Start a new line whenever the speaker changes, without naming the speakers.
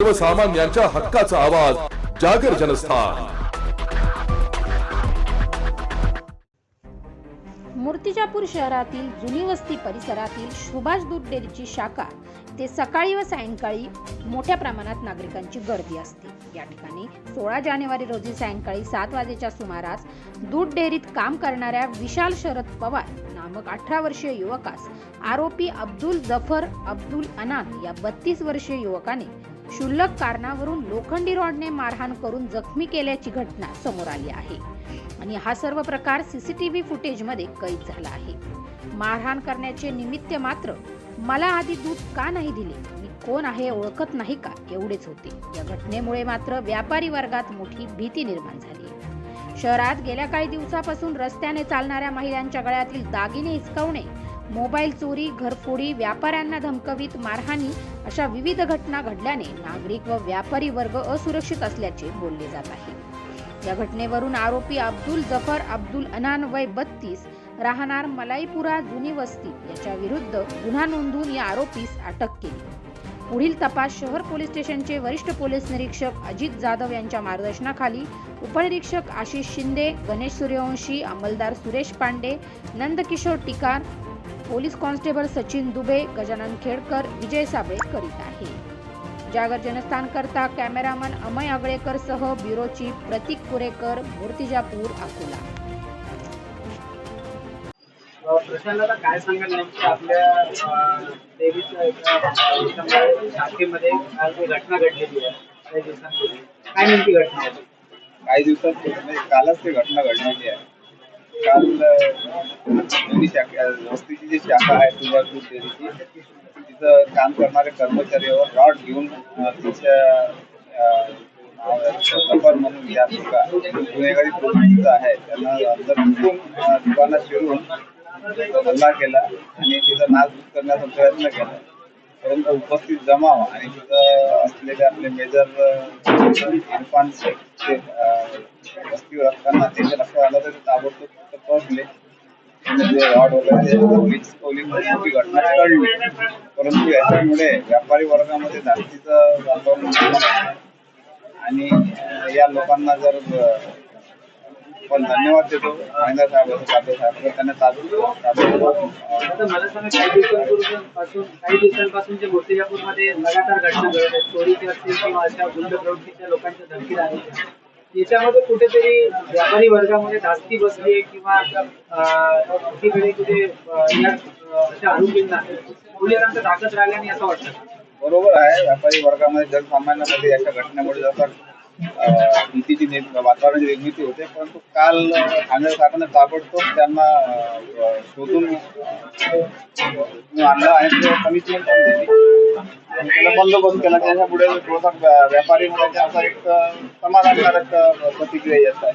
सर्वसामान्यांच्या हक्काचा आवाज जागर जनस्थान।
मूर्तिजापूर शहरातील जुनी वस्ती परिसरातील सुभाष दूध डेअरीची शाखा ते सकाळी व सायंकाळी मोठ्या प्रमाणात नागरिकांची गर्दी असते। या ठिकाणी 16 जानेवारी रोजी सायंकाळी 7 वाजेच्या सुमारास दूध डेअरीत काम करणाऱ्या विशाल शरद पवार नामक 18 वर्षीय युवकास आरोपी अब्दुल जफर अब्दुल अनान या 32 वर्षीय युवकाने क्षुल्लक कारणावरून लोखंडी रॉडने मारहाण करून जखमी केल्याची घटना समोर आली आहे आणि हा सर्व प्रकार सीसीटीव्ही फुटेजमध्ये कैद झाला आहे। मारहाण करण्याचे निमित्त मात्र मला आधी दूध का नाही दिले, मी कोण आहे ओळखत नाही का, एवढेच होते। या घटनेमुळे मात्र व्यापारी वर्गात मोठी भीती निर्माण झाली। शहरात गेल्या काही दिवसापासून रस्त्याने चालणाऱ्या महिलांच्या गळ्यातील दागिने हिसकावणे, मोबाईल चोरी, घरफोडी, व्यापाऱ्यांना धमकवीत मारहाणी अशा विविध घटना घडल्याने नागरिक व व्यापारी वर्ग असुरक्षित असल्याचे बोलले जात आहे। या घटनेवरून आरोपी अब्दुल जफर अब्दुल अनान वय 32 राहणार मलाईपुरा जुनी वस्ती याच्या विरुद्ध गुन्हा नोंदवून या आरोपीस अटक केली। पुढील तपास शहर पोलीस स्टेशनचे वरिष्ठ पोलीस निरीक्षक अजित जाधव यांच्या मार्गदर्शनाखाली उपनिरीक्षक आशिष शिंदे, गणेश सूर्यवंशी, अंमलदार सुरेश पांडे, नंदकिशोर टिकार, पोलीस कॉन्स्टेबल सचिन दुबे, गजानन खेडकर, विजय साबळे करीत आहे। जागर जनस्थान करता कॅमेरामन अमय आगळेकर सह ब्युरो चीफ प्रतीक कुरेकर, मूर्तिजापूर, अकोला।
प्रशासनाला काय सांगाल नेमकी आपल्या देवीच्या एका शाखेमध्ये आज घटना घडलेली आहे काही दिवसांपूर्वी, काय नेमकी घटना होती?
काही दिवसांपूर्वी कालच ती घटना घडलेली आहे। काल वस्तीची जी शाखा आहे सुभाष दूध डेअरीची, तिथं काम करणारे कर्मचाऱ्यावर रॉड घेऊन तिच्या सफर म्हणून या गुन्हेगारी प्रवृत्तीचा आहे त्यांना अंदर घुसून दुकानात शिरून हल्ला केला आणि तिथं नासधूस करण्याचा प्रयत्न केला, परंतु उपस्थित जमाव आणि तिथं असलेले आपले मेजर इरफान शेख वस्तीवर असताना त्याच्या लक्षात आलं तर ताबडतोब पोहोचले। रॉड वगैरे मोठी घटना टळली, परंतु याच्यामुळे व्यापारी वर्गामध्ये धास्तीचं वातावरण आणि या लोकांना जर पण धन्यवाद देतो महेंद्र साहेब त्यांना
मला सांगा काही दिवसांपासून जे मूर्तिजापूरमध्ये लगातार घटना घडत आहेत, चोरीच्या असतील किंवा अशा गुंड प्रवृत्तीच्या लोकांच्या धमकी आहेत, याच्यामध्ये कुठेतरी व्यापारी वर्गामध्ये धास्ती बसली आहे किंवा एकीकडे कुठे अशा आरोपींना पोलिसांचा ताकद राहिल्याने असं वाटतं?
बरोबर आहे, व्यापारी वर्गामध्ये जनसामान्यांमध्ये याच्या घटनेमुळे जसं भीतीची वातावरणाची निर्मिती होते, परंतु काल ठाणे सरकारने ताबडतोब त्यांना शोधून आणलं आणि कमिटमेंट पण दिली आणि त्याला बंदोबस्त केला। त्याच्यापुढे थोडासा व्यापारी वर्गाचा असा एक समाधानकारक प्रतिक्रिया येत आहे।